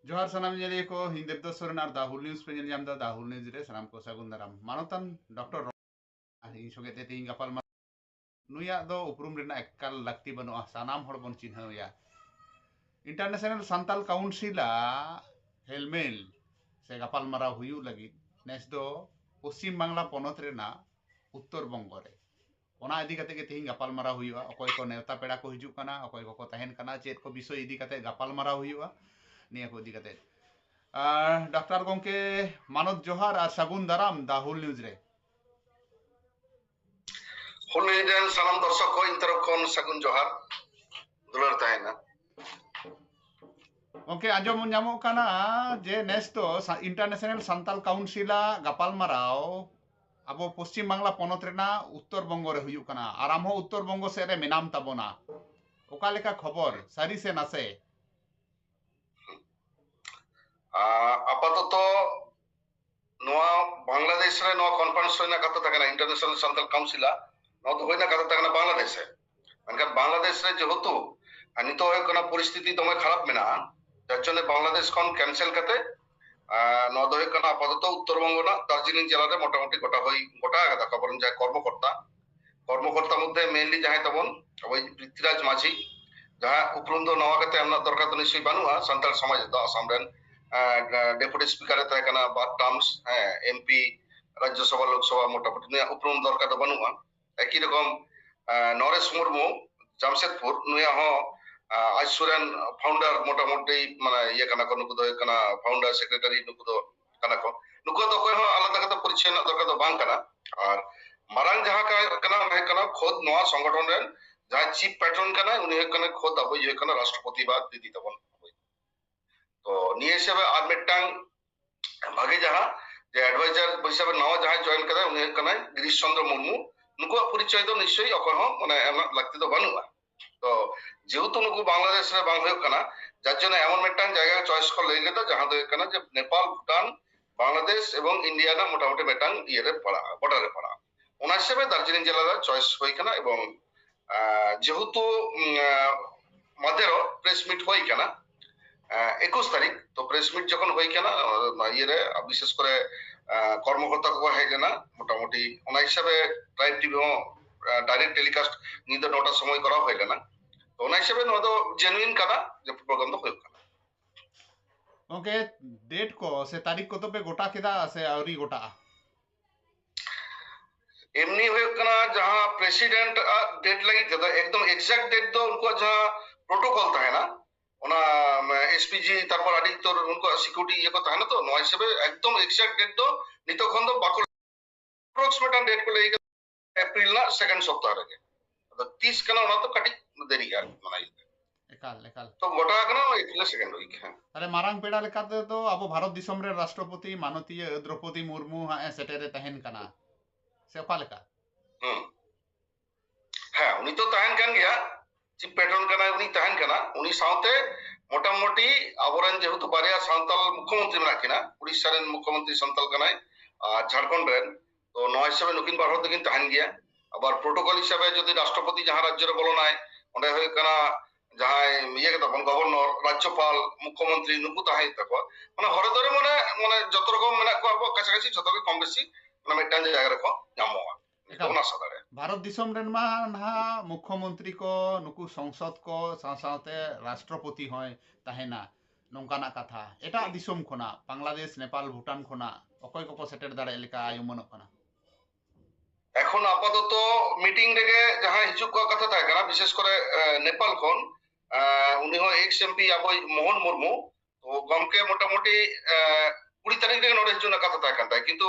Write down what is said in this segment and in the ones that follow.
जोहार सानाम nyeliye ko Hind Devdas Soren ar Dahul News pe nyel nyam da Dahul News re sanam ko sagun daram manotan Dr. ᱤᱧ ᱥᱚᱸᱜᱮ ᱛᱮ ᱛᱮᱦᱮᱧ ᱜᱟᱯᱟᱞ ᱢᱟᱨᱟᱣ ᱱᱩᱭᱟᱜ ᱫᱚ ᱩᱯᱨᱩᱢ ᱨᱮᱱᱟᱜ ᱮᱠᱟᱞ ᱞᱟᱹᱠᱛᱤ ᱵᱟᱹᱱᱩᱜᱼᱟ ᱥᱟᱱᱟᱢ ᱦᱚᱲ ᱵᱚᱱ ᱪᱤᱱᱦᱟᱹᱣᱮᱭᱟ इंटरनेशनल सान्ताल काउंसिला हेलमेल से गपाल माराव हुयू लगी नेस दो पश्चिम बांग्ला पनत रेना उत्तर बंगो रे ओना इदी कते के तेहिं गपाल माराव हुयू अकोय को नेवता पेड़ा को हिजू कना अकोय को तहन कना चेत को विषय इदी कते गपाल माराव हुयू निया को इदी कते डॉक्टर गोंके मानद जोहार और सगुन दाराम दा हुल न्यूज रे हुल न्यूज रेन सानाम दर्शक को इन तरफ खन सगुन जोहार दुलार ताहेना ओके आजम ᱧᱟᱢᱚᱜ ᱠᱟᱱᱟ जे नेस तो इंटरनेशनल सान्ताल काउंसिला गपाल माराव अब पश्चिम बांग्ला पनत रेना उत्तर बंगो रे हुयू कना और आम उत्तर बंगो से रे मेनाम ताबोना ओका लेका खबर सारी से नासे आपातत नोआ बांग्लादेश रे नोआ कॉन्फ्रेंस होइना कथा तकना इंटरनेशनल सान्ताल काउंसिला नोआ तो होइना कथा तकना बांग्लादेश रे मनका बांग्लादेश रे जेहेतु नितो होय कना परिस्थिति दमे खराब मेना जचने बांग्लादेश खन कैंसिल कते नोआ दो होय कना आपातत उत्तर बंगो ना दार्जिलिंग जिला रे मोटामुटी गोटा कथा खबर जाय कर्मकर्ता मध्य मेनली जहां तबन ओई पृथ्वीराज माझी जहां उपरुम दो नवा कते हमना दरकार तो निश्चय बानुआ संताल समाज दो आसाम रेन डेपुटी स्पीकर तय कना बात टर्म्स एमपी राज्यसभा लोकसभा मोटामुटी उपरुम दरकार तो बानुआ একই রকম নরেশ মুর্মু জামশেদপুর নুয়া হ আইসুরেন ফাউন্ডার মোটামুটি মানে ইয়ে কানা কোন কুদো কানা ফাউন্ডার সেক্রেটারি নুকুদো কানা को नुको तो कोई हो आलादा कता परिचय ना दरकार तो बांग कना और मारांग जहां का कना है कना खुद नवा संगठन रेन जहां चीफ पैटर्न कना उनी है कना खुद अब ये कना राष्ट्रपति बात दीदी तबन तो निये हिसाब आर मिटांग भागे जहां जे एडवाइजर हिसाब नवा जहां जॉइन करा उनी है कना गिरीश चंद्र मुर्मू नुको परिचय तो निश्चय अकोय हो माने एम लगती तो बानुआ तो जेहेतु नुको बांग्लादेश रे बांग होय कना जार जने एमन मिटांग जायगा चॉइस को लई लेदा जहां दो कना जे नेपाल भूटान बांग्लादेश एवं इंडिया ना मोटामुटी मिटांग ये रे पड़ा बॉर्डर रे पड़ा ओना हिसाब दार्जिलिंग जिला दा चॉइस होय कना एवं जेहेतु मध्यर प्रेस मीट होय कना 21 तारीख तो प्रेस मीट যখন হই কেনা ইয়েরে বিশেষ করে কর্মকর্তা को है ना মোটামুটি ওনা হিসাবে ট্রাইব টিভি ডাইরেক্ট টেলিকাস্ট নিদে 9টা সময় করা হয় না তো ওনা হিসাবে নো তো জেনুইন কানা যে প্রোগ্রাম তো হয় কানা ओके डेट को से तारीख को तो पे गोटा केदा से आवरी गोटा एमनी हुए कना जहां प्रेसिडेंट डेट लगी तो एकदम एग्जैक्ट डेट तो उनको जहां प्रोटोकॉल था है ना ओना एसपीजी तारपर आदि तो उनको सिक्योरिटी ये को था ना तो नॉय हिसाब एकदम एग्जैक्ट डेट तो नितो खन तो बाको अप्रोक्सीमेट डेट को लेके अप्रैल ना सेकंड सप्ताह रगे तो 30 कना ओना तो कटी देरी यार मनाई एकाल एकाल तो गोटा कना एप्रिल सेकंड वीक है अरे मारांग पेड़ा लेकाते तो अब भारत दिसम रे राष्ट्रपति माननीय द्रौपदी मुर्मू हा सेटेरे तहन कना से ओका लेका हां उनी तो तहन कन गया चीफ पैटर्न कना उनी तहन कना उनी साउते मोटामोटी आबोरन जेहेतु बारिया सांताल मुख्यमंत्री मेना किना उड़ीसा रेन मुख्यमंत्री सांताल कनाय झारखंड रेन तो नय हिसाब नुकिन बार हर दिकिन तहन गया আবার प्रोटोकॉल हिसाब যদি রাষ্ট্রপতি जहां राज्य रे बोलनाय ओंडे होय कना जहां ये के तबन गवर्नर राज्यपाल मुख्यमंत्री नुकु ताहाय तको माने हरे धरे माने माने जत रकम मेना को अब काछाकाछि जत के कम बेसी माने मिटान जायगा रखो नामोआ ओना सदारे भारत दिसम रेन मा ना मुख्यमंत्री को नुकु संसद को साथे राष्ट्रपति होय ताहेना नोंकाना कथा एटा दिसम खोना बांग्लादेश नेपाल भूटान खोना अकय को सेटेर दाड़े लेका आयुमन कना এখন আপাতত মিটিং রেগে যাহা হিজুক ক কথা থাকে না বিশেষ করে নেপাল কোন উনি হয় এক্স এমপি আবই মোহন মুর্মু তো গমকে মোটামুটি 20 তারিখ রেগে নড়ে জন্য কথা থাকে কিন্তু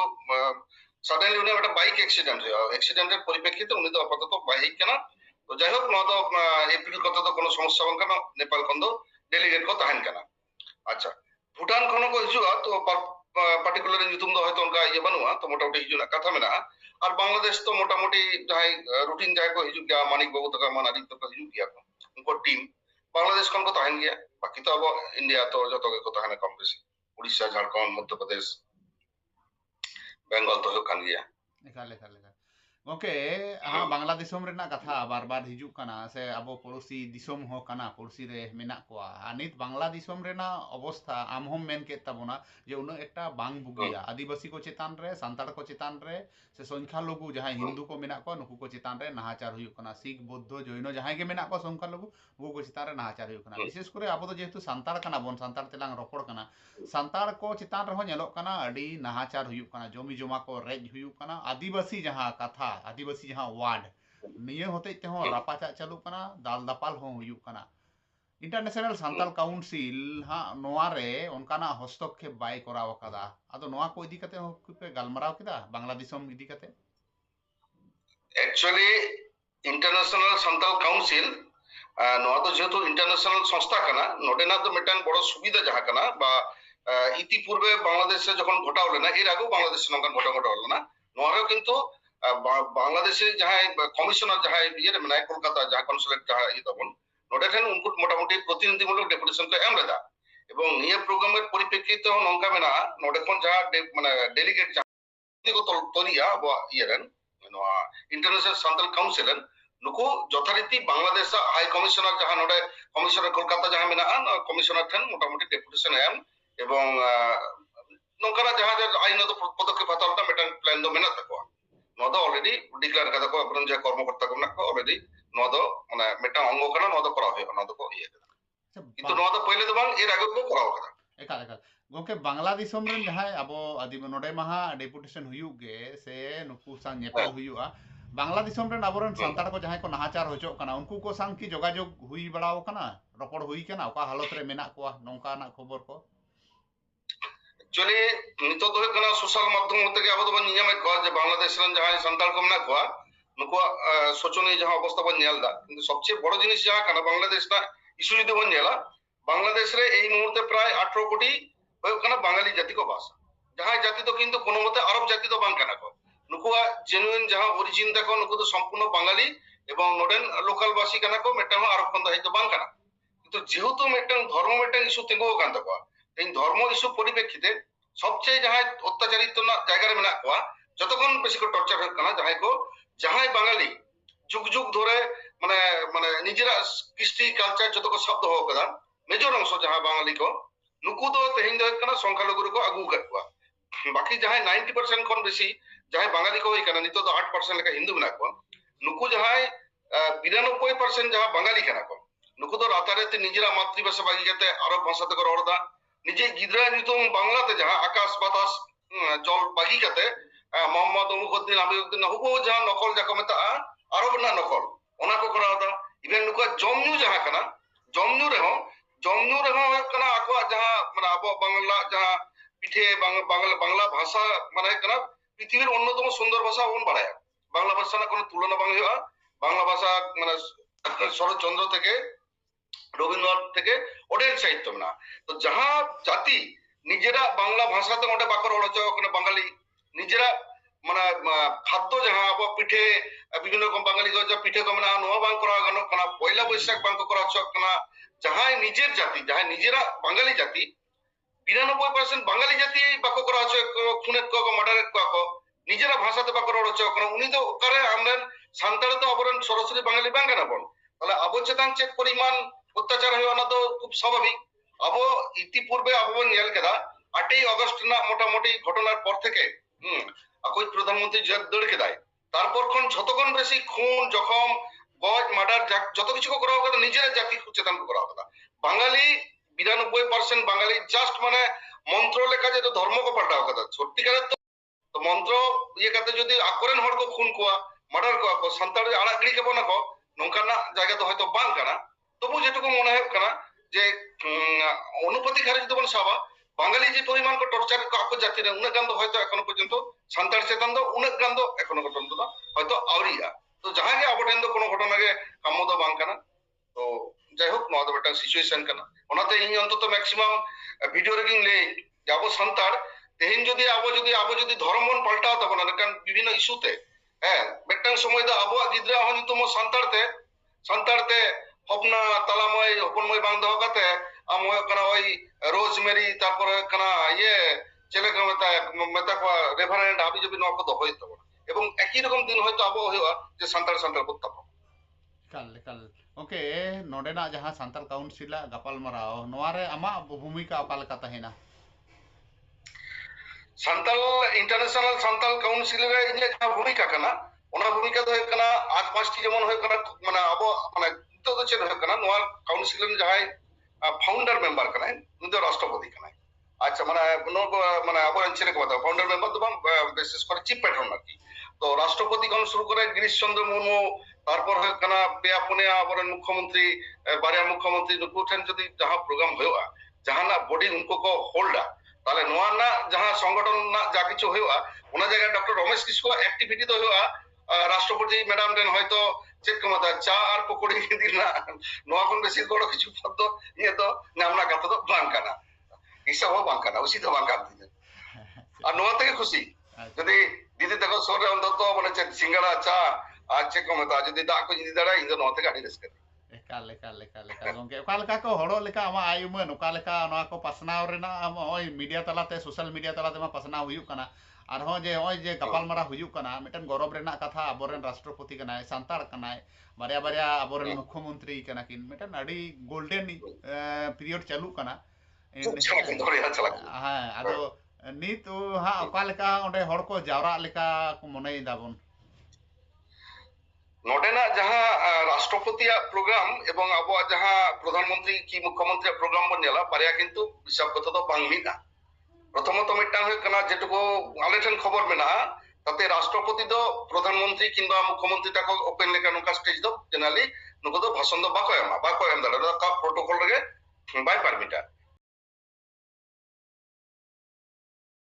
সাডেনলি উনি একটা বাইক অ্যাক্সিডেন্ট হয় অ্যাক্সিডেন্টের পরিপ্রেক্ষিতে উনি তো আপাতত বাইক কেনা তো যাই হোক নদ এপ্রিল কথা তো কোনো সমস্যা বাং কেন নেপাল কোন ডেলিগেট কো তাহেন কেনা আচ্ছা ভুটান কোন কো হিজুয়া তো পার্টিকুলার নিতুম দো হয়তো উনকা ইয়ে বানুয়া তো মোটামুটি হিজুনা কথা মেনা আর বাংলাদেশ তো মোটামুটি যাই রুটিন যাই को हिजू गया मानिक बाबू तक मान आदि तक हिजू गया उनको टीम बांग्लादेश को तहन गया बाकी तो अब इंडिया तो जतो के को तहन कम बेसी उड़ीसा झारखंड मध्य प्रदेश बेंगल तो कान गया एकाल एकाल एकाल ओके हाँ बांग्ला दिसोम रेना कथा बार बार हिजुक कना से अब पड़ोसी दिसोम हो कना पड़ोसी रे मेना कोआ आ नित बांग्ला दिसोम रेना अवस्था आम हम मेन केत ताबोना जे उन एकटा बांग बुगिया आदिवासी को चेतान रे सांताड़ को चेतान रे से संख्या लघु जहां हिंदू को मेना को नुकु को चेतान रे नाहाचार हुयुक कना सिख बौद्ध जैन जहां के मेना को संख्या लघु वो को चेतान रे नाहाचार हुयुक कना विशेष करे अब तो जेहेतु सांताड़ कना बोन सांताड़ तेलांग रपड़ कना सांताड़ को चेतान रहो नेलोक कना अडी नाहाचार हुयुक कना जमी जमा को रेज हुयुक कना आदिवासी जहां कथा आदिवासी जहां वार्ड निये होते तेहो रापाचा चालू कना दाल दापाल हो हुयुक कना इंटरनेशनल सांताल काउंसिल हाँ नोआ रे उनकाना हस्तक्षेप बाय कराव कदा आदो नोआ को इदी कते हो पे गालमराव किदा बांग्ला दिसोम इदी कते एक्चुअली इंटरनेशनल सांताल काउंसिल नोआ तो जेहेतु इंटरनेशनल संस्था कना नोडेना तो मिटान बड़ सुविधा जहां कना बा इतिपूर्वे बांग्लादेश से जखन घटाव लेना एर आगे बांग्लादेश नंकन घटा लेना नोआ रे किंतु बांग्लादेश जहां कमिशनर जहां ये रे मेना कोलकाता जहां कन्सुलेट जहां ये तबन नोडे ठेन उनको मोटामुटी प्रतिनिधिमूलक डेपुटेशन को एम लेदा एवं निये प्रोग्रामेर परिप्रेक्षिते नोंका मेना नोडे खन जहां माने डेलीगेट जहां को तोरिया बा ये रेन नोआ इंटरनेशनल सांताल काउंसिल नुको यथारीति बांग्लादेश हाई कमिशनर जहां नोडे कमिशनर कोलकाता जहां मेना कमिशनर ठेन मोटामुटी डेपुटेशन एम एवं नोंकाना जहां आईनगत पदक्षेप हतावना मेटान प्लान दो मेना तको नोआ दो ऑलरेडी डिक्लेयर कदा को अपन जे कर्मकर्ता को मेना को ऑलरेडी नोआ दो माने मेटा अंग कना नोआ दो करा होय नोआ दो को ये किंतु नोआ दो पहले दो बांग एर आगे को कराव कदा एकाल एकाल गोके बांग्ला दिसोम रेन जहां अबो आदि नोडे महा डेपुटेशन हुयुक गे से नुकु सा नेपल हुयुआ बांग्ला दिसोम रेन अबोरन सांताड़ को जहां को नाहाचार होचो कना उनको को सांग की जोगाजोग हुई बड़ाव कना रपड़ हुई कना ओका हालत रे मेना कोआ नोंका ना खबर को एक्चुअली नितो तो कना सोशल माध्यम होते के अब तो नियम को जे बांग्लादेश रन जहां सांताल को मेना कोआ नुको सोचने जहां अवस्था बन नेलदा किंतु सबसे बड़ जिनिस जहां कना बांग्लादेश ना इशू जदि बन नेला बांग्लादेश रे এই মুহূর্তে প্রায় 18 কোটি হয়ে কানা বাঙালি জাতি को भाषा जहां जाति तो किंतु कोनो मते अरब जाति तो बांग काना को नुकुआ जेन्युइन जहां ओरिजिन देखो नुकु तो संपूर्ण बाঙালি এবং नोडेन लोकल वासी काना को मेटा अरब खंद हयतो बांग काना किंतु जेहेतु मेटा धर्म मेटा इशू तेगो कान तको এই ধর্ম ইস্যু পরিপ্রেক্ষিতে সবচেয়ে যাহাই অত্যাচারিত না জায়গায় মেনা কোয়া যতক্ষণ বেশি করে টর্চার হয়ে কানা যাহাই বাঙালি যুগ যুগ ধরে মানে মানে নিজেরা কৃষ্টি কালচার যত को शब्द हो कदा मेजर अंश जहां बाঙালি को नुकु तो तेहिन दो कना संख्यालघु को आगु कर कोआ बाकी जहां 90% खन बेसी जहां बाঙালি को कना नितो तो 8% लेका हिंदू मेना को नुकु जहां 92% जहां बाঙালি कना को नुकु तो रातारेते निजेरा मातृभाषा बागी करते अरब भाषा ते रड़दा निजे गिदरा नितुम बांग्लाते जहां आकाश बातास जल बागी करते मोहम्मद उमुद्दीन अबीउद्दीन हुबो जहां नकल जाको मेता अरब ना नकल ओना को करादा इवेन नुको जमनु जहां कना जमनु रहो कना आको जहां माने अब बांग्ला जहां पिठे बांग्ला भाषा माने कना पृथ्वीर अन्यतम सुंदर भाषा बन बाड़ाया बांग्ला भाषा ना कोनो तुलना बांग हुआ बांग्ला भाषा माने शरद चंद्र থেকে রবীন্দ্রনাথ থেকে ওডেল সাহিত্য না তো যাহা জাতি নিজেরা বাংলা ভাষাতে ওটা বাকর ওড়াচ ওখানে বাঙালি নিজেরা মানে খাদ্য যাহা আব পিঠে বিভিন্ন রকম বাঙালি গজা পিঠে কম না নোয়া বাং করা গানো কানা পয়লা বৈশাখ বাং করা হচ্ছে কানা যাহাই নিজের জাতি যাহাই নিজেরা বাঙালি জাতি 92% বাঙালি জাতি বাক করা হচ্ছে খুনের কক মার্ডারের কক নিজেরা ভাষাতে বাকর ওড়াচ কানা উনি তো করে আমরা সান্তাড়ে তো অবরণ সরাসরি বাঙালি বাঙ্গা না বন তাহলে আবচেতন চেক পরিমাণ অত্যাচার হওয়া তো খুব স্বাভাবিক আবো ইতিপূর্বে আবো নেল কেদা 8 আগস্ট না মোটামুটি ঘটনার পর থেকে আকই প্রধানমন্ত্রী জেদ কেদায় তারপর কোন যতক্ষণ বেশি খুন জখম গজ মার্ডার যত কিছু করা হবে নিজের জাতি সচেতন করা হবে বাঙালি 92% বাঙালি জাস্ট মানে মন্ত্র লেখা যে ধর্ম को পাল্টা কথা সত্যিকারের তো মন্ত্র ইয়ে কাতে যদি আকরেন হড় को খুন কোয়া মার্ডার কোয়া সান্তাড় আড়াগড়ি কে বনা को নঙ্কানা জায়গা তো হয়তো বাং কানা তবু যেটুকু মনে হয় কানা যে অনুপাতিক হারে যদি বল সাবা বাঙালি যে পরিমাণ কো টর্চার কাকো জাতি রে উনা গান্দ হয়তো এখনো পর্যন্ত সান্তাড় চেতন দো উনা গান্দ এখনো পর্যন্ত হয়তো আউরিয়া তো যাহাগে আবটেন দো কোনো ঘটনাকে কাম্য দো বাং কানা তো যাই হোক নওয়া বেটা সিচুয়েশন কানা ওনাতে ইন অন্তত ম্যাক্সিমাম ভিডিও রেকিং লে যাবো সান্তাড় তেহিন যদি আবো যদি ধর্মন পাল্টাও তখন কারণ বিভিন্ন ইস্যুতে হ্যাঁ বেটাং সময় দা আবো গিদ্রা হনি তো সান্তাড়তে হপনা তালাময় হপনময় বাং দহ কাতে আময় কানা ওই রোজমেরি তারপরে কানা ইয়ে ছেলে মেতা মেতা রেফারেন্ড আবি জবি নক দহ হইতো এবং একই রকম দিন হয়তো আবো ᱦᱩᱭᱩᱜᱼᱟ যে ᱥᱟᱱᱛᱟᱲ ᱥᱟᱱᱛᱟᱲ ᱠᱚ ᱛᱟᱯᱟᱢ ᱠᱟᱞ ᱜᱚᱝᱠᱮ ᱱᱚᱰᱮᱱᱟᱜ ᱡᱟᱦᱟᱸ ᱥᱟᱱᱛᱟᱲ ᱠᱟᱣᱩᱱᱥᱤᱞᱟᱜ ᱜᱟᱯᱟᱞᱢᱟᱨᱟᱣ ᱱᱚᱣᱟ ᱨᱮ ᱟᱢᱟᱜ ᱵᱷᱩᱢᱤᱠᱟ ᱚᱠᱟ ᱞᱮᱠᱟ ᱛᱟᱦᱮᱱᱟ? ᱥᱟᱱᱛᱟᱲ ᱤᱱᱴᱟᱨᱱᱮᱥᱱᱟᱞ ᱥᱟᱱᱛᱟᱲ ᱠᱟᱣᱩᱱᱥᱤᱞ ᱨᱮ ᱤᱧᱟᱹᱜ ᱡᱟᱦᱟᱸ ᱵᱷᱩᱢᱤᱠᱟ ᱠᱟᱱᱟ ᱚᱱᱟ ᱵᱷᱩᱢᱤᱠᱟ ᱫᱚ ᱦᱩᱭᱩᱜ ᱠᱟᱱᱟ ᱟᱨ ᱯᱟᱸᱪᱴᱤ ᱡᱮᱢᱚᱱ ᱦᱩᱭᱩᱜ ᱠᱟᱱᱟ ᱢᱟᱱᱮ ᱟᱵᱚ ᱢᱟᱱᱮ ᱱᱤᱛᱚᱜ ᱫᱚ ᱪᱮᱫ ᱦᱩᱭᱩᱜ ᱠᱟᱱᱟ ᱱᱚᱣᱟ ᱠᱟᱣᱩᱱᱥᱤᱞ ᱨᱮᱱ ᱡᱟᱦᱟᱸᱭ ফাউন্ডার মেম্বার ᱠᱟᱱᱟᱭ ᱩᱱᱤ ᱫᱚ ᱨᱟᱥᱴᱨᱚᱯᱚᱛᱤ ᱠᱟᱱᱟᱭ ᱟচ্ছা মানে ᱟᱵᱚᱨᱮᱱ ᱪᱮᱫ ᱠᱚ ᱢᱮᱛᱟᱜᱼᱟ ফাউন্ডার মেম্বার ᱫᱚ ᱵᱟᱝ বিশেষ করে চিফ প্যাট্রন আর কি তো রাষ্ট্রপতি ᱠᱷᱚᱱ শুরু করে গিরিশ চন্দ্র মুর্মু তারপর ᱦᱩᱭᱩᱜ ᱠᱟᱱᱟ ᱯᱮᱭᱟ ᱯᱩᱱᱭᱟ ᱟᱵᱚᱨᱮᱱ ᱢᱩᱠᱷᱚᱢᱚন্ত্রী ᱵᱟᱨᱭᱟ ᱢᱩᱠᱷᱚᱢᱚন্ত্রী ᱱᱩᱠᱩ ᱴᱷᱮᱱ ᱡᱩᱫᱤ ᱡᱟᱦᱟᱸ ᱯᱨᱳᱜᱨᱟᱢ ᱦᱩᱭᱩᱜᱼᱟ ᱡᱟᱦᱟᱱᱟᱜ ᱵᱚᱰᱤ ᱩᱱᱠᱩ ᱠᱚ ᱦᱳल्डᱟ তাহলে নোয়া না যাহা সংগঠন না যা কিছু হইয়া ওনা জায়গায় ডক্টর রমেশ কিস্কু অ্যাক্টিভিটি তো হইয়া রাষ্ট্রপতি ম্যাডাম রেন হয়তো চেক মতা চা আর পকোড়ি দিন না নোয়া কোন বেশি বড় কিছু পদ ইয়ে তো নামনা কথা তো বাং কানা হিসাব হো বাং কানা উচিত বাং কান দিন আর নোয়া থেকে খুশি যদি দিদি তাকে সরে অন্তত মানে সিঙ্গাড়া চা আর চেক মতা যদি দা কো যদি দাঁড়া ইন্দো নোয়া থেকে আড়ি রেস্কে ᱮᱠᱟᱞ ᱜᱚᱝᱠᱮ ᱚᱠᱟ ᱞᱮᱠᱟ ᱠᱚ ᱦᱚᱲᱚᱜ ᱞᱮᱠᱟ ᱟᱢᱟᱜ ᱟᱭ ᱩᱢᱟᱹᱱ ᱚᱠᱟ ᱞᱮᱠᱟ ᱱᱚᱣᱟ ᱠᱚ ᱯᱟᱥᱱᱟᱣ ᱨᱮᱱᱟᱜ ᱱᱚᱜᱼᱚᱭ ᱢᱤᱰᱤᱭᱟ ᱛᱟᱞᱟᱛᱮ ᱥᱳᱥᱟᱞ ᱢᱤᱰᱤᱭᱟ ᱛᱟᱞᱟᱛᱮ ᱢᱟ ᱯᱟᱥᱱᱟᱣ ᱦᱩᱭᱩᱜ ᱠᱟᱱᱟ ᱟᱨᱦᱚᱸ ᱡᱮ ᱱᱚᱜᱼᱚᱭ ᱡᱮ ᱜᱟᱯᱟᱞᱢᱟᱨᱟᱣ ᱦᱩᱭᱩᱜ ᱠᱟᱱᱟ ᱢᱤᱫᱴᱮᱱ ᱜᱚᱨᱚᱵ ᱨᱮᱱᱟᱜ ᱠᱟᱛᱷᱟ ᱟᱵᱚᱨᱮᱱ ᱨᱟᱥᱴᱨᱚᱯᱚᱛᱤ ᱠᱟᱱᱟᱭ ᱥᱟᱱᱛᱟᱲ ᱠᱟᱱᱟᱭ ᱵᱟᱨᱭᱟ ᱵᱟᱨᱭᱟ ᱟᱵᱚᱨᱮᱱ ᱢᱩᱠᱷᱚᱢᱚᱱᱛᱨᱤ ᱠᱟᱱᱟ ᱠᱤᱱ ᱢᱤᱫᱴᱮᱱ ᱟᱹᱰᱤ ᱜᱳᱞᱰᱮᱱ ᱯᱤᱨᱤᱭᱚᱰ ᱪᱟᱹᱞᱩᱜ ᱠᱟᱱᱟ ᱦᱮᱸ ᱟᱫᱚ ᱱᱤᱛ ᱦᱟᱸᱜ ᱚᱠᱟ ᱞᱮᱠᱟ ᱚᱸᱰᱮ ᱦᱚᱲ ᱠᱚ ᱡᱟᱣᱨᱟᱜ ᱞᱮᱠᱟ ᱠᱚ ᱢᱚᱱᱮᱭᱮᱫᱟ ᱵᱚᱱ ᱱᱚᱰᱮᱱᱟᱜ ᱡᱟᱦᱟᱸ ᱨᱟᱥᱴᱨᱚᱯᱚᱛᱤᱭᱟᱜ ᱯᱨᱳᱜᱨᱟᱢ এবং ᱟᱵᱚᱣᱟᱜ ᱡᱟᱦᱟᱸ ᱯᱨᱚᱫᱷᱟᱱᱢᱚন্ত্রী ᱠᱤ ᱢᱩᱠᱷᱚᱢᱚন্ত্রীᱭᱟᱜ ᱯᱨᱳᱜᱨᱟᱢ ᱵᱚᱱ ᱧᱮᱞᱟ ᱵᱟᱨᱭᱟ ᱠᱤᱱᱛᱩ ᱦᱤᱥᱟᱹᱵ ᱠᱟᱛᱮ ᱫᱚ ᱵᱟᱝ ᱢᱤᱫᱟ প্রথমত মিᱫᱴᱟᱝ ᱦᱩᱭᱩᱜ ᱠᱟᱱᱟ যেটুকু আলে ᱴᱷᱮᱱ খবর মেনাᱜᱼᱟ তাতে রাষ্ট্রপতি ᱫᱚ প্রধানমন্ত্রী কিংবা মুখ্যমন্ত্রী তাকে ওপেন লেখা ᱱᱚᱝᱠᱟ স্টেজ ᱫᱚ জেনারেলি ᱱᱩᱠᱩ ᱫᱚ ভাষণ ᱫᱚ ᱵᱟᱠᱚ ᱮᱢᱟ ᱵᱟᱠᱚ ᱮᱢ ᱫᱟᱲᱮᱭᱟᱜᱼᱟ ᱠᱟᱯ ᱯᱨᱳᱴᱳᱠᱚᱞ ᱨᱮᱜᱮ ᱵᱟᱭ ᱯᱟᱨᱢᱤᱴᱟ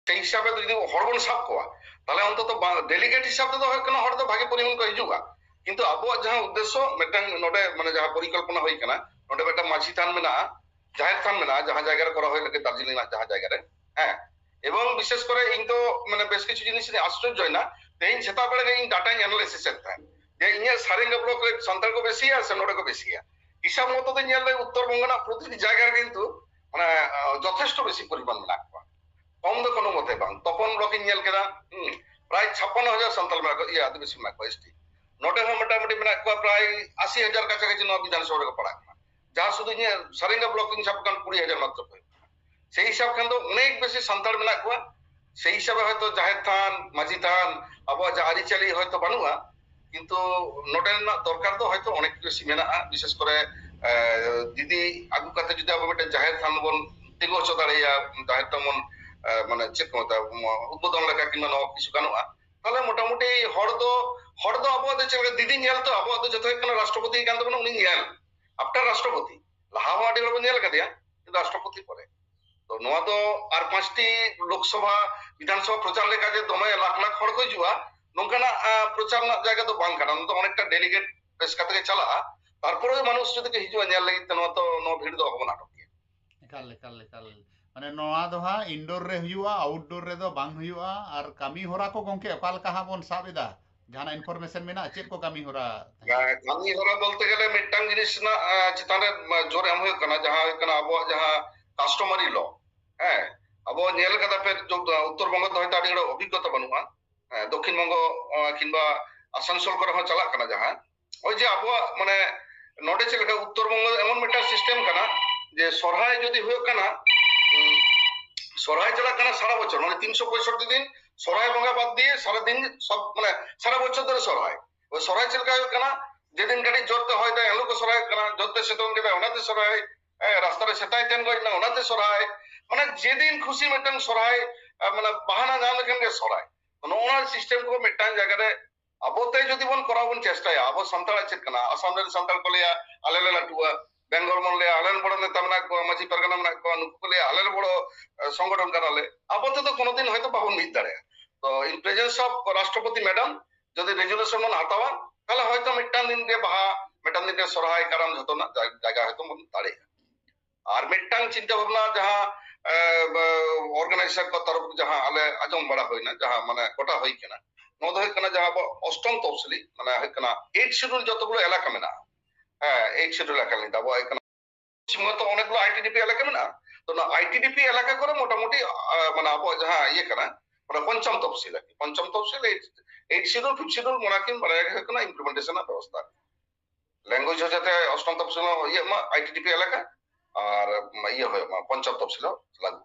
সেই হিসাবে যদি হড় বন সাব কোয়া তাহলে অন্তত ডেলিগেট হিসাব তেদো ᱦᱩᱭᱩᱜ ᱠᱟᱱᱟ ᱦᱚᱲ ᱫᱚ ᱵᱷᱟᱜᱮ ᱯᱚরিমাণ ᱠᱚ ᱦᱤᱡᱩᱜᱼᱟ কিন্তু আবহাওয়ার যাহা উদ্দেশ্য মিদটাং নোডে মানে যাহা পরিকল্পনা হই কানা নোডে মিদটাং মাঝি থান মেনাগᱼᱟ জাহের থান মেনাগᱼᱟ যাহা জায়গা রে করা হয় লাগে দার্জিলিং যাহা জায়গা রে হ্যাঁ এবং বিশেষ করে ইন তো মানে বেশ কিছু জিনিস আশ্চর্য হয় না তেইন সেটা বেড়ে ইন ডাটা অ্যানালাইসিস এর থাকে যে ইনিয়া সারেঙ্গা ব্লক রে সান্তাল কো বেশি আছে নোডে কো বেশি হিসাব মতো তো নিয়ালে উত্তরবঙ্গ না প্রতিটি জায়গায় কিন্তু মানে যথেষ্ট বেশি পরিমাণ মেনাগᱼᱟ কম ᱫᱚ ᱠᱳᱱᱳ ᱢᱚᱛᱮ ᱵᱟᱝ ᱛᱚᱯᱚᱱ ᱵᱞᱚᱠ ᱤᱧ ᱧᱮᱞ ᱠᱮᱫᱟ ᱯᱨᱟᱭ 56,000 ᱥᱟᱱᱛᱟᱲ ᱢᱮᱱᱟᱜ ᱠᱚᱣᱟ ᱟᱹᱫᱤᱵᱟᱹᱥᱤ ᱢᱮᱱᱟᱜ ᱠᱚᱣᱟ ᱮᱥᱴᱤ ᱱᱚᱰᱮ ᱦᱚᱸ ᱢᱳᱴᱟᱢᱩᱴᱤ ᱢᱮᱱᱟᱜ ᱠᱚᱣᱟ ᱯᱨᱟᱭ 80,000 কাছাকাছি নয়া বিধানসভা ᱨᱮᱠᱚ ᱯᱟᱲᱟᱜ ᱠᱟᱱᱟ ᱡᱟᱦᱟᱸ শুধু ᱤᱧᱟᱹᱜ ᱥᱟᱨᱮᱝᱜᱟ ᱵᱞᱚᱠ ᱤᱧ ᱥᱟᱵ ᱠᱟᱱ 20,000 মাত্র সেই হিসাব খান ᱫᱚ অনেক বেশি সান্তাড় মেনাᱜ ᱠᱚᱣᱟ সেই হিসাবে হয়তো জাহের থান মাঝি থান আবহাওয়া যা আরিচালি হয়তো বানুয়া কিন্তু নোডেনাᱜ দরকার ᱫᱚ হয়তো অনেক বেশি মেনাᱜᱼᱟ বিশেষ করে দিদি আগু কাতে যদি আবো মিᱫᱴᱮᱱ জাহের থান ᱵᱚᱱ ᱛᱤᱸᱜᱩ ᱦᱚᱪᱚ ᱫᱟᱲᱮᱭᱟᱜᱼᱟ জাহের থান ᱵᱚᱱ মানে ᱪᱮᱫ ᱠᱚ ᱢᱮᱛᱟᱜᱼᱟ উদ্বোধন লেখা কিংবা নব কিছু গানোᱜᱼᱟ তাহলে মোটামুটি হড় ᱫᱚ আবহাওয়া ᱫᱚ ᱪᱮᱫ দিদি ᱧᱮᱞ ᱛᱚ ᱟᱵᱚᱣᱟᱜ ᱫᱚ ᱡᱚᱛᱚ ᱦᱩᱭᱩᱜ ᱠᱟᱱᱟ রাষ্ট্রপতি ᱠᱟᱱ ᱛᱟᱵᱚᱱᱟ ᱩᱱᱤ ᱧᱮᱞ আফটার রাষ্ট্রপতি লাহা ᱦᱚᱸ ᱟᱹᱰᱤ ᱦᱚᱲ ᱵᱚᱱ ᱧᱮᱞ ᱠᱟᱫᱮᱭᱟ কিন্তু রাষ্ট্রপতি পরে তো নোয়া ᱫᱚ আর পাঁচটি লোকসভা বিধানসভা প্রচার লেখা যে দমে লাখ লাখ হড় ᱠᱚ ᱦᱤᱡᱩᱜᱼᱟ ᱱᱚᱝᱠᱟᱱᱟᱜ ᱯᱨᱚᱪᱟᱨ ᱨᱮᱱᱟᱜ ᱡᱟᱭᱜᱟ ᱫᱚ ᱵᱟᱝ ᱠᱟᱱᱟ ᱱᱚᱣᱟ ᱫᱚ ᱚনেকটা ডেলিগেট বেশ কাতে গে চালাᱜᱼᱟ তারপরে মানুষ যদি হিজুᱜᱼᱟ ᱧᱮᱞ ᱞᱟᱹᱜᱤᱫ ᱛᱮ ᱱᱚᱣᱟ ᱛᱚ ᱱᱚᱣᱟ ভিড় ᱫᱚ ᱚᱦᱚ নাটক ᱜᱮᱭᱟ ᱮᱠᱟᱞ ᱢᱟᱱᱮ ᱱᱚᱣᱟ ᱫᱚ ᱦᱟᱸᱜ ᱤᱱᱰᱳᱨ ᱨᱮ ᱦᱩᱭᱩᱜᱼᱟ ᱟᱣᱩᱴᱰᱳᱨ ᱨᱮᱫᱚ ᱵᱟᱝ ᱦᱩᱭᱩᱜᱼᱟ ᱟᱨ ᱠᱟᱹᱢᱤ ᱦᱚᱨᱟ ᱠᱚ ᱜᱚᱝᱠᱮ ᱚᱠᱟ ᱞᱮᱠᱟ ᱦᱟᱸᱜ ᱵᱚᱱ ᱥᱟᱵ ᱮᱫᱟ ᱡᱟᱦᱟᱱᱟᱜ ᱤᱱᱯᱷᱚᱨᱢᱮᱥᱚᱱ ᱢᱮᱱᱟᱜᱼᱟ ᱪᱮᱫ ᱠᱚ ᱠᱟᱹᱢᱤ ᱦᱚᱨᱟ ᱠᱟᱹᱢᱤ ᱦᱚᱨᱟ ᱵᱚᱞᱛᱮ ᱜᱮᱞᱮ ᱢᱤᱫᱴᱟᱝ ᱡᱤনিস ᱨᱮᱱᱟᱜ ᱪᱮᱛᱟᱱ ᱨᱮ ᱡᱳᱨ ᱮᱢ ᱦᱩᱭᱩᱜ ᱠᱟᱱᱟ ᱡᱟᱦᱟᱸ ᱦᱩᱭᱩᱜ ᱠᱟᱱᱟ ᱟᱵᱚᱣᱟᱜ ᱡᱟᱦᱟᱸ কাস্টমারি ল হ্যাঁ আবো ᱧᱮᱞ ᱠᱟᱫᱟ ᱯᱮ উত্তরবঙ্গ ᱫᱚ হয়তো ᱟᱹᱰᱤ ᱦᱚᱲ অভিজ্ঞতা বানুয়া দক্ষিণ বঙ্গ কিংবা আসানসোল করে হᱚᱸ চালাᱜ ᱠᱟᱱᱟ ᱡᱟᱦᱟᱸ ওই যে আবহাওয়া মানে নোডে ᱪᱮᱫ ᱞᱮᱠᱟ উত্তরবঙ্গ এমন মিটার সিস্টেম কানা যে সরহাই যদি ᱦᱩᱭᱩᱜ ᱠᱟᱱᱟ সরহাই চালাক কানা সারা বছর মানে 365 দিন সরহাই বঙ্গা বাদ দিয়ে সারা দিন সব মানে সারা বছর ধরে সরহাই ওই সরহাই চেদ ᱞᱮᱠᱟ ᱦᱩᱭᱩᱜ ᱠᱟᱱᱟ যেদিন কাটি জোরতে হয় দেয় এলো কো সরহাই কানা জোরতে সেতন কেদা ওনাতে সরহাই রাস্তা রে সেটাই তেন গই না ওনাতে সরহাই মানে যেদিন খুশি মিদটাং সরহাই মানে বাহানা নাম লেখান গে সরহাই নোনা সিস্টেম কো মিদটাং জায়গা রে আবোতে যদি বন করা বন চেষ্টায় আবো সান্তাড় চেত কানা আসাম রে সান্তাড় কো লিয়া আলেলে লাটুয়া বেঙ্গল মন লিয়া আলেন বড় নেতা মেনা কো মাঝি পারগানা মেনা কো নুকু কো লিয়া আলেলে বড় সংগঠন কানালে আবোতে তো কোনোদিন হয়তো বাবন মিট দাঁড়ায় তো ইন প্রেজেন্স অফ রাষ্ট্রপতি ম্যাডাম যদি রেজুলেশন বন হাতাওয়া তাহলে হয়তো মিদটাং দিন রে বাহা মিদটাং দিন রে সরহাই কারণ যত না জায়গা হয়তো বন দাঁড়ায় আর মিদটাং চিন্তা ভাবনা যাহা অর্গানাইজেশন কো তরফ যাহা আলে আজম বড়া হই না যাহা মানে গোটা হই কেনা নদ হই কেনা যাহা অষ্টম তফসিলি মানে হই কেনা 8 শিডিউল যতগুলো এলাকা মেনা হ্যাঁ 8 শিডিউল এলাকা নিতে আবো এখানে সীমান্ত অনেকগুলো আইটিডিপি এলাকা মেনা তো না আইটিডিপি এলাকা করে মোটামুটি মানে আবো যাহা ইয়ে কেনা ᱚᱱᱟ ᱯᱚᱧᱪᱚᱢ ᱛᱚᱯᱥᱤᱞ ᱟᱨᱠᱤ ᱯᱚᱧᱪᱚᱢ ᱛᱚᱯᱥᱤᱞ 8 শিডিউল 5 শিডিউল ᱢᱚᱱᱟᱠᱤᱱ ᱵᱟᱨᱭᱟ ᱜᱮ ᱦᱩᱭᱩᱜ ᱠᱟᱱᱟ ইমপ্লিমেন্টেশন ᱨᱮᱱᱟᱜ ᱵᱮᱵᱚᱥᱛᱷᱟ ল্যাঙ্গুয়েজ ᱦᱚᱸ ᱡᱟᱛᱮ অষ্টম তফসিল ᱦᱚᱸ ᱤᱭᱟᱹ ᱢᱟ আইটিডিপি এলাকা আর ইয়ে হয় মা পঞ্চম তফসিল ᱦᱚᱸ লাগু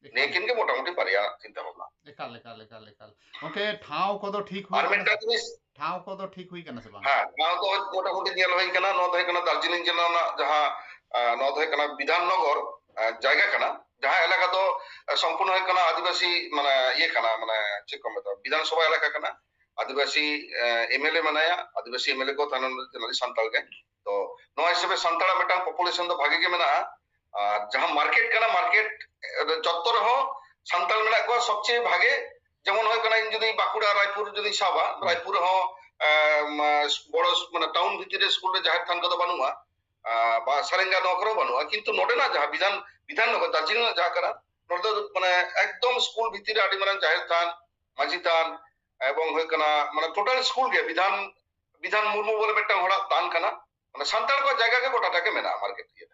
ᱮᱠᱟᱞ ᱱᱤᱭᱟᱹ ᱠᱤᱱ ᱜᱮ ᱢᱚᱴᱟᱢᱩᱴᱤ ᱵᱟᱨᱭᱟ ᱪᱤᱱᱛᱟ ᱵᱷᱟᱵᱱᱟ ᱮᱠᱟᱞ ᱮᱠᱟᱞ ᱮᱠᱟᱞ ᱮᱠᱟᱞ ᱜᱚᱝᱠᱮ ᱴᱷᱟᱶ ᱠᱚᱫᱚ ᱴᱷᱤᱠ ᱦᱩᱭ ᱟᱨ ᱠᱟᱱᱟ ᱢᱤᱫᱴᱟᱝ ᱡᱤᱱᱤᱥ ᱴᱷᱟᱶ ᱠᱚᱫᱚ ᱴᱷᱤᱠ ᱦᱩᱭ ᱠᱟᱱᱟ ᱥᱮ ᱵᱟᱝ হ্যাঁ নওয়া ᱫᱚ মোটামুটি ᱧᱮᱞ ᱦᱩᱭ ᱠᱟᱱᱟ ᱱᱚᱣᱟ ᱫᱚ ᱦᱩᱭᱩᱜ ᱠᱟᱱᱟ দার্জিলিং জেলা ᱨᱮᱱᱟᱜ ᱡᱟᱦᱟᱸ ᱱᱚᱣᱟ ᱫᱚ ᱦᱩᱭᱩᱜ ᱠᱟᱱᱟ বিধাননগর জায়গা ᱠᱟᱱᱟ ᱡᱟᱦᱟᱸ ᱮᱞᱟᱠᱟ ᱫᱚ সম্পূর্ণ ᱦᱩᱭᱩᱜ ᱠᱟᱱᱟ আদিবাসী মানে ইয়ে কানা মানে ᱪᱮᱫ ᱠᱚ ᱢᱮᱛᱟᱜᱼᱟ বিধানসভা এলাকা কানা আদিবাসী এমএলএ ᱢᱮᱱᱟᱭᱟ ᱟদিবাসী ᱮᱢএলএ ᱠᱚ ᱛᱟᱦᱮᱱ ᱥᱟᱱᱛᱟᱲ ᱜᱮ ᱛᱚ ᱱᱚᱣᱟ ᱦᱤᱥᱟᱹᱵ ᱥᱟᱱᱛᱟᱲᱟᱜ ᱢᱤᱫᱴᱟᱝ ᱯᱚᱯᱩলেশন ᱫᱚ ᱵᱷᱟᱜᱤ ᱜᱮ ᱢᱮᱱᱟᱜᱼᱟ আর ᱡᱟᱦᱟᱸ মার্কেট কানা মার্কেট যত ᱨᱮᱦᱚᱸ ᱥᱟᱱᱛᱟᱲ ᱢᱮᱱᱟᱜ ᱠᱚᱣᱟ ᱥᱚবচেয়ে ভাগে যেমন হয় কানা ᱤᱧ ᱡᱩᱫᱤ ᱵᱟᱸᱠᱩᱲᱟ ᱨᱟᱭᱯᱩᱨ ᱡᱩᱫᱤ সাবা রায়পুর ᱨᱮᱦᱚᱸ বড় মানে টাউন ভিতরে স্কুল রে জাহের থান কদᱚ বানুয়া বা সারেঙ্গা নওয়া করেও বানুয়া কিন্তু নডেᱱᱟᱜ ᱡᱟᱦᱟᱸ বিধাননগর দার্জিলিং ᱡᱟᱦᱟᱸ ᱠᱟᱱᱟ ᱱᱚᱰᱮ ᱫᱚ ᱢᱟᱱᱮ ᱮᱠᱫᱚᱢ স্কুল ভিতরে আᱹᱰᱤ ᱢᱟᱨᱟᱝ জাহের থান মাঝি থান এবং ᱦᱩᱭᱩᱜ ᱠᱟᱱᱟ মানে টোটাল স্কুল ᱜᱮ বিধান মুর্মু বলে ᱢᱤᱫᱴᱟᱝ ᱦᱚᱲᱟᱜ ᱛᱟᱱ ᱠᱟᱱᱟ ᱢᱟᱱᱮ ᱥᱟᱱᱛᱟᱲ ᱠᱚ ᱡᱟᱭᱜᱟ ᱜᱮ ᱜᱚᱴᱟᱴᱟ ᱜᱮ ᱢᱮᱱᱟᱜᱼᱟ ᱢᱟᱨᱠᱮᱴ ᱤᱭᱟᱹ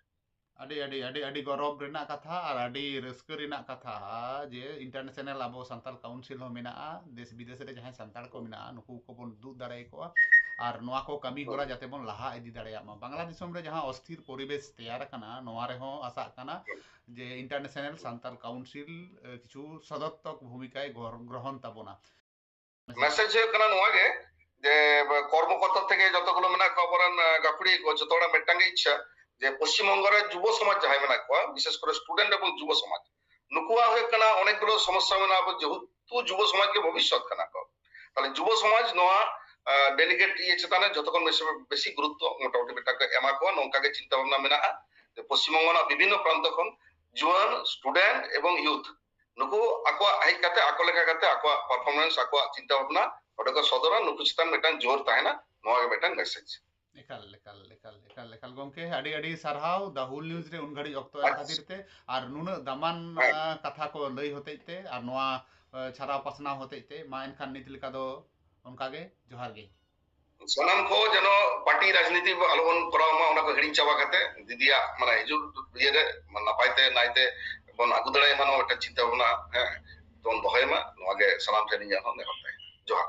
ᱟᱹᱰᱤ ᱟᱹᱰᱤ ᱟᱹᱰᱤ ᱟᱹᱰᱤ ᱜᱚᱨᱚᱵ ᱨᱮᱱᱟᱜ ᱠᱟᱛᱷᱟ ᱟᱨ ᱟᱹᱰᱤ ᱨᱟᱹᱥᱠᱟᱹ ᱨᱮᱱᱟᱜ ᱠᱟᱛᱷᱟ ᱡᱮ ᱤᱱᱴᱟᱨᱱᱮᱥᱱᱟᱞ ᱟᱵᱚ ᱥᱟᱱᱛᱟᱲ ᱠᱟᱣᱩᱱᱥᱤᱞ ᱦᱚᱸ ᱢᱮᱱᱟᱜᱼᱟ ᱫᱮᱥ ᱵᱤᱫᱮᱥ ᱨᱮ ᱡᱟᱦᱟᱸᱭ ᱥᱟᱱᱛᱟᱲ ᱠᱚ ᱢᱮᱱᱟᱜᱼᱟ ᱱᱩᱠᱩ ᱠᱚᱵᱚᱱ ᱫᱩᱜ ᱫᱟᱲᱮ ᱟᱠᱚᱣᱟ ᱟᱨ ᱱᱚᱣᱟ ᱠᱚ ᱠᱟᱹᱢᱤ ᱦᱚᱨᱟ ᱡᱟᱛᱮ ᱵᱚᱱ ᱞᱟᱦᱟ ᱤᱫᱤ ᱫᱟᱲᱮᱭᱟᱜ ᱢᱟ ᱵᱟᱝᱞᱟ ᱫᱤᱥᱚᱢ ᱨᱮ ᱡᱟᱦᱟᱸ ᱚᱥᱛᱷᱤᱨ ᱯᱚরিবেশ ᱛᱮᱭᱟᱨ ᱟᱠᱟᱱᱟ ᱱᱚᱣᱟ ᱨᱮᱦᱚᱸ ᱟᱥᱟᱜ ᱠᱟᱱᱟ ᱡᱮ ইন্টারন্যাশনাল সান্তাল কাউন্সিল কিছু সদর্থক ভূমিকায় গ্রহণ তাবনা মেসেজ ᱦᱩᱭᱩᱜ ᱠᱟᱱᱟ ᱱᱚᱣᱟ ᱜᱮ যে কর্মকর্তা থেকে যতগুলো মেনা খবরান গাকুড়ি কো যত হড় মিটাঙ্গে ইচ্ছা যে পশ্চিমবঙ্গের যুব সমাজ যাহাই মেনা কোয়া বিশেষ করে স্টুডেন্ট এবং যুব সমাজ নুকুয়া ᱦᱩᱭᱩᱜ ᱠᱟᱱᱟ অনেকগুলো সমস্যা মেনা যেহেতু যুব সমাজকে ভবিষ্যৎ কানা কো তাহলে যুব সমাজ নোয়া ডেলিগেট ইয়ে চেতানে যতক্ষণ বেশি গুরুত্ব মোটামুটি মিটাকে এমা কোয়া নঙ্কা গে চিন্তা ভাবনা মেনাᱜᱼᱟ যে পশ্চিমবঙ্গ ᱨᱮᱱᱟᱜ বিভিন্ন প্রান্ত ᱠᱷᱚᱱ জুয়ান স্টুডেন্ট এবং ইউথ নুকু ᱟᱠᱚᱣᱟᱜ ᱦᱮᱡ ᱠᱟᱛᱮ ᱟᱠᱚ ᱞᱮᱠᱟ ᱠᱟᱛᱮ ᱟᱠᱚᱣᱟᱜ ᱯᱟᱨফᱚᱨᱢᱮন্স ᱟᱠᱚᱣᱟᱜ ᱪᱤᱱᱛᱟ ᱵᱷᱟᱵᱱᱟ ᱚᱸᱰᱮ ᱠᱚ ᱥᱚᱫᱚᱨᱟ ᱱᱩᱠᱩ ᱪᱮᱛᱟᱱ ᱢᱤᱫᱴᱟᱝ ᱡᱳᱨ ᱛᱟᱦᱮᱱᱟ ᱱᱚᱣᱟ ᱜᱮ ᱢᱤᱫᱴᱟᱝ ᱢᱮᱥᱮᱡ ᱮᱠᱟᱞ ᱮᱠᱟᱞ ᱮᱠᱟᱞ ᱮᱠᱟᱞ ᱮᱠᱟᱞ ᱜᱚᱝᱠᱮ ᱟᱹᱰᱤ ᱟᱹᱰᱤ ᱥᱟᱨᱦᱟᱣ ᱫᱟ ᱦᱩᱞ ᱱᱤউᱡ ᱨᱮ ᱩᱱ ᱜᱷᱟᱹᱲᱤᱡ ᱚᱠᱛᱚ ᱮᱢ ᱠᱷᱟᱹᱛᱤᱨ ᱛᱮ ᱟᱨ ᱱᱩᱱᱟᱹᱜ ᱫᱟᱢᱟᱱ ᱠᱟᱛᱷᱟ ᱠᱚ ᱞᱟᱹᱭ ᱦᱚᱛᱮᱡ ᱛᱮ ᱟᱨ ᱱᱚᱣᱟ ᱪᱷᱟᱨᱟᱣ ᱯᱟᱥᱱᱟᱣ ᱦᱚᱛᱮᱡ ᱛᱮ ᱢᱟ ᱮᱱᱠᱷᱟᱱ ᱱᱤᱛ ᱞᱮᱠᱟ ᱫᱚ ᱚᱱᱠᱟ ᱜᱮ ᱡᱚᱦᱟᱨ ᱜᱮ ᱥᱟᱱᱟᱢ ᱠᱚ ᱡᱮᱱᱚ ᱯᱟর্টি ᱨᱟᱡᱽᱱᱤᱛᱤ ᱟᱞᱚᱵᱚᱱ ᱠᱚᱨᱟᱣ ᱢᱟ ᱚᱱᱟ ᱠᱚ ᱦᱤᱲᱤᱧ ᱪᱟᱵᱟ ᱠᱟᱛᱮ ᱫᱤᱫᱤᱭᱟᱜ ᱢᱟᱱᱮ ᱦᱤᱡᱩᱜ ᱤᱭᱟᱹ ᱨᱮ ᱱᱟᱯᱟᱭ ᱛᱮ ᱱᱟᱭᱛᱮ ᱵᱚᱱ ᱟᱹᱜᱩ ᱫᱟᱲᱮᱭᱟᱜ ᱢᱟ ᱱᱚᱣᱟ ᱢᱤᱫᱴᱟᱝ ᱪᱤᱱᱛᱟ ᱵᱷᱟᱵᱱᱟ ᱦᱮᱸ ᱵᱚᱱ ᱫᱚᱦᱚᱭ ᱢᱟ ᱱᱚᱣᱟ ᱜᱮ ᱥᱟᱱᱟᱢ ᱴᱷᱮᱱ ᱤᱧᱟᱹᱜ ᱦᱚᱸ ᱱᱮᱦᱚᱨ ᱛᱟᱦᱮᱱᱟ ᱡᱚᱦᱟᱨ